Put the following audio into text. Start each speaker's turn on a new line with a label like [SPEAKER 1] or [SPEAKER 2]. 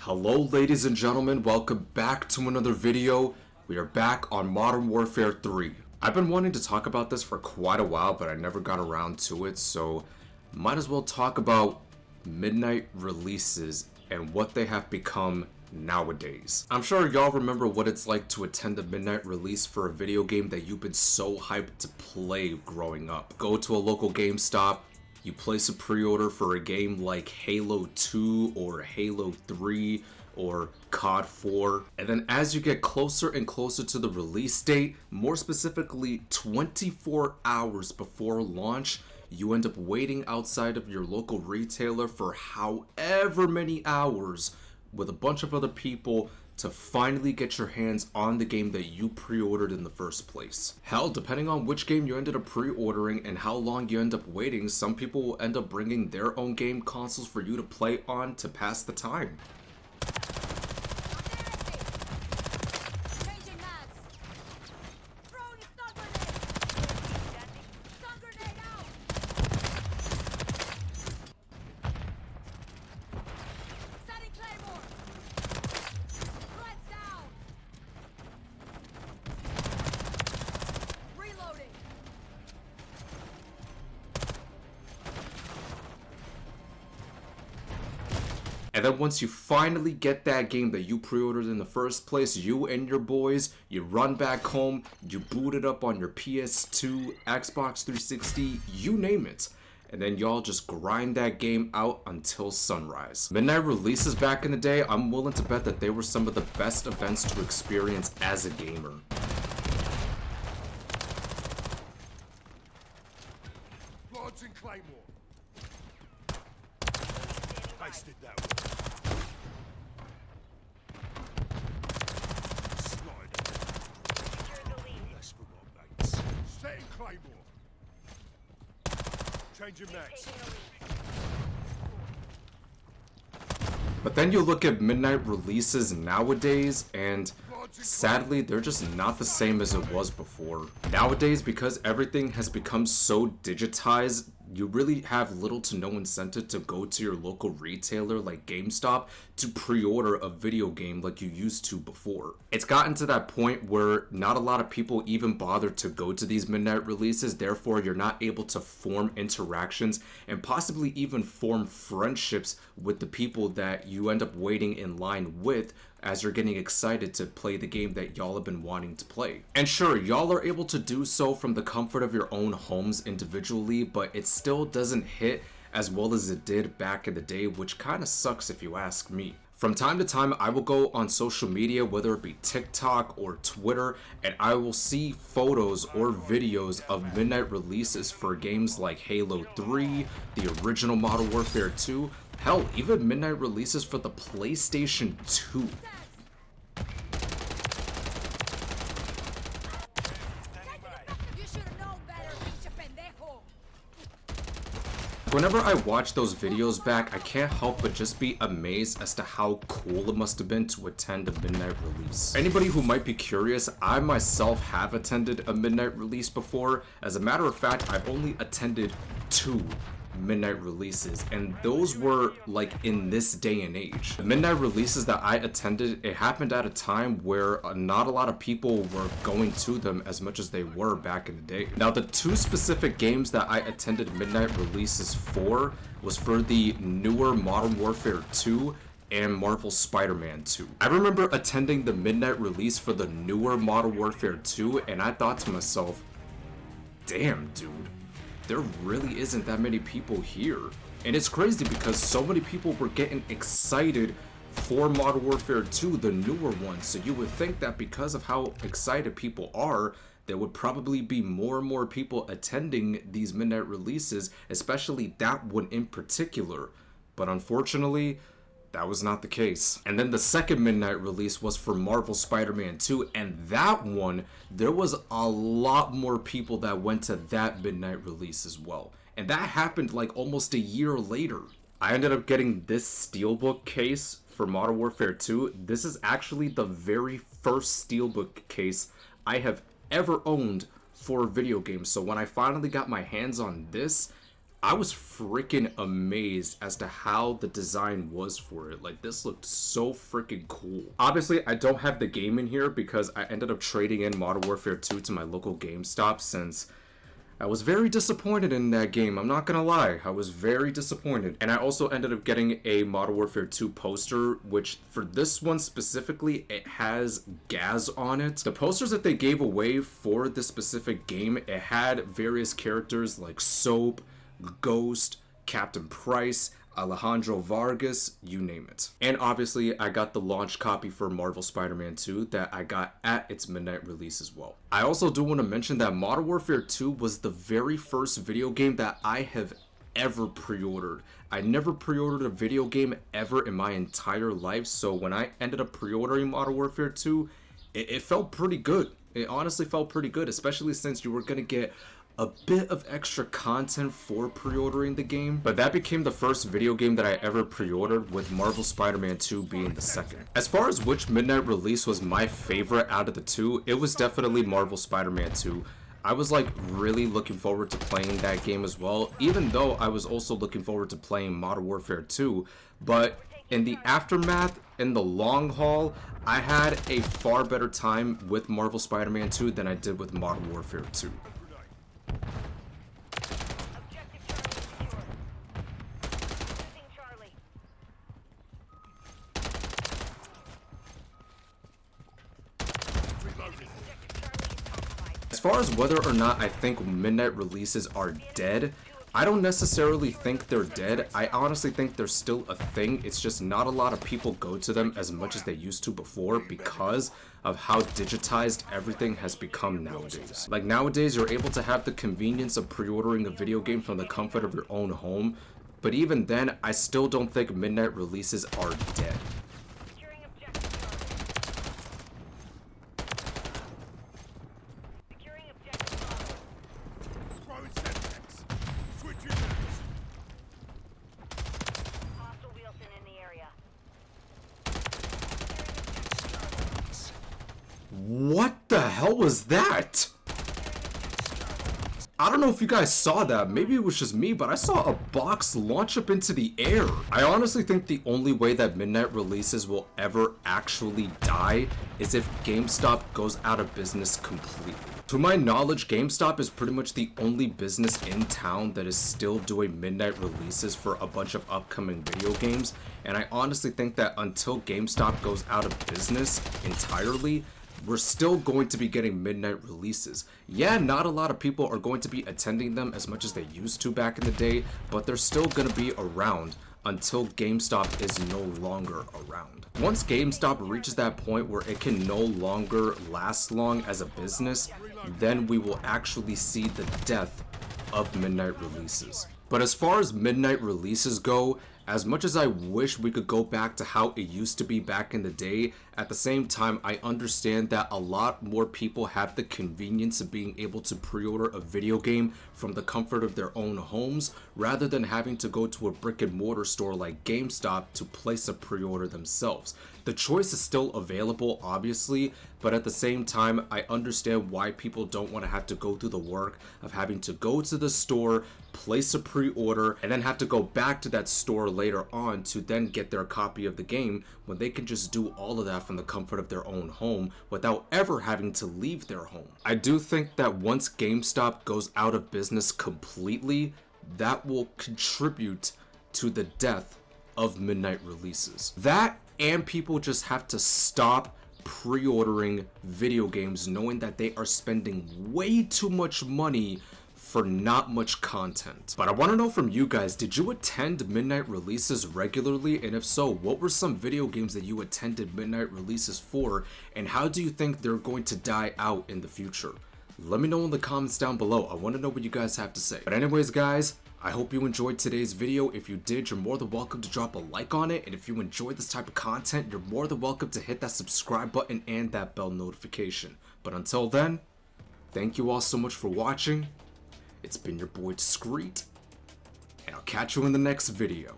[SPEAKER 1] Hello ladies and gentlemen, welcome back to another video. We are back on Modern Warfare 3. I've been wanting to talk about this for quite a while, but I never got around to it, so might as well talk about midnight releases and what they have become nowadays. I'm sure y'all remember what it's like to attend a midnight release for a video game that you've been so hyped to play growing up. Go to a local GameStop, you place a pre-order for a game like Halo 2 or Halo 3 or COD 4, and then as you get closer and closer to the release date, more specifically 24 hours before launch, you end up waiting outside of your local retailer for however many hours with a bunch of other people to finally get your hands on the game that you pre-ordered in the first place. Hell, depending on which game you ended up pre-ordering and how long you end up waiting, some people will end up bringing their own game consoles for you to play on to pass the time. And then once you finally get that game that you pre-ordered in the first place, you and your boys, you run back home, you boot it up on your PS2, Xbox 360, you name it. And then y'all just grind that game out until sunrise. Midnight releases back in the day, I'm willing to bet that they were some of the best events to experience as a gamer.
[SPEAKER 2] Rods and Claymore. Wasted that one. That's for my mates. Setting Claymore. Changing max.
[SPEAKER 1] But then you look at midnight releases nowadays, and sadly, they're just not the same as it was before. Nowadays, because everything has become so digitized, you really have little to no incentive to go to your local retailer like GameStop to pre-order a video game like you used to before. It's gotten to that point where not a lot of people even bother to go to these midnight releases, therefore you're not able to form interactions and possibly even form friendships with the people that you end up waiting in line with as you're getting excited to play the game that y'all have been wanting to play. And sure, y'all are able to do so from the comfort of your own homes individually, but it still doesn't hit as well as it did back in the day, which kind of sucks if you ask me. From time to time, I will go on social media, whether it be TikTok or Twitter, and I will see photos or videos of midnight releases for games like Halo 3, the original Modern Warfare 2, hell, even midnight releases for the PlayStation 2. Whenever I watch those videos back, I can't help but just be amazed as to how cool it must have been to attend a midnight release. Anybody who might be curious, I myself have attended a midnight release before. As a matter of fact, I've only attended 2 midnight releases, and those were like in this day and age. The midnight releases that I attended, it happened at a time where not a lot of people were going to them as much as they were back in the day. Now, the 2 specific games that I attended midnight releases for was for the newer Modern Warfare 2 and Marvel Spider-Man 2. I remember attending the midnight release for the newer Modern Warfare 2, and I thought to myself, damn dude, there really isn't that many people here. And it's crazy because so many people were getting excited for Modern Warfare 2, the newer one. So you would think that because of how excited people are, there would probably be more and more people attending these midnight releases, especially that one in particular. But unfortunately, that was not the case. And then the second midnight release was for Marvel Spider-Man 2, and that one, there was a lot more people that went to that midnight release as well. And that happened like almost a year later. I ended up getting this Steelbook case for Modern Warfare 2. This is actually the very first Steelbook case I have ever owned for a video game. So when I finally got my hands on this, I was freaking amazed as to how the design was for it. Like, this looked so freaking cool. Obviously, I don't have the game in here because I ended up trading in Modern Warfare 2 to my local GameStop since I was very disappointed in that game. I'm not gonna lie, I was very disappointed. And I also ended up getting a Modern Warfare 2 poster, which for this one specifically, it has Gaz on it. The posters that they gave away for this specific game, it had various characters like Soap, Ghost, Captain Price, Alejandro Vargas, you name it. And obviously, I got the launch copy for Marvel Spider-Man 2 that I got at its midnight release as well. I also do want to mention that Modern Warfare 2 was the very first video game that I have ever pre-ordered. I never pre-ordered a video game ever in my entire life, so when I ended up pre-ordering Modern Warfare 2, it felt pretty good. It honestly felt pretty good, especially since you were going to get a bit of extra content for pre-ordering the game, but that became the first video game that I ever pre-ordered, with Marvel Spider-Man 2 being the second. As far as which midnight release was my favorite out of the two, it was definitely Marvel Spider-Man 2. I was like really looking forward to playing that game as well, even though I was also looking forward to playing Modern Warfare 2, but in the aftermath, in the long haul, I had a far better time with Marvel Spider-Man 2 than I did with Modern Warfare 2. As far as whether or not I think midnight releases are dead, I don't necessarily think they're dead. I honestly think they're still a thing. It's just not a lot of people go to them as much as they used to before because of how digitized everything has become nowadays. Like nowadays, you're able to have the convenience of pre-ordering a video game from the comfort of your own home. But even then, I still don't think midnight releases are dead. What the hell was that? I don't know if you guys saw that. Maybe it was just me, but I saw a box launch up into the air. I honestly think the only way that midnight releases will ever actually die is if GameStop goes out of business completely. To my knowledge, GameStop is pretty much the only business in town that is still doing midnight releases for a bunch of upcoming video games. And I honestly think that until GameStop goes out of business entirely, we're still going to be getting midnight releases. Yeah, not a lot of people are going to be attending them as much as they used to back in the day, but they're still going to be around until GameStop is no longer around. Once GameStop reaches that point where it can no longer last long as a business, then we will actually see the death of midnight releases. But as far as midnight releases go, as much as I wish we could go back to how it used to be back in the day, at the same time, I understand that a lot more people have the convenience of being able to pre-order a video game from the comfort of their own homes, rather than having to go to a brick and mortar store like GameStop to place a pre-order themselves. The choice is still available, obviously, but at the same time, I understand why people don't want to have to go through the work of having to go to the store, place a pre-order, and then have to go back to that store later on to then get their copy of the game, when they can just do all of that from the comfort of their own home without ever having to leave their home. I do think that once GameStop goes out of business completely, that will contribute to the death of midnight releases. That, and people just have to stop pre-ordering video games knowing that they are spending way too much money for not much content. But I want to know from you guys, did you attend midnight releases regularly? And if so, what were some video games that you attended midnight releases for? And how do you think they're going to die out in the future? Let me know in the comments down below. I want to know what you guys have to say. But anyways, guys, I hope you enjoyed today's video. If you did, you're more than welcome to drop a like on it. And if you enjoyed this type of content, you're more than welcome to hit that subscribe button and that bell notification. But until then, thank you all so much for watching. It's been your boy Discreet, and I'll catch you in the next video.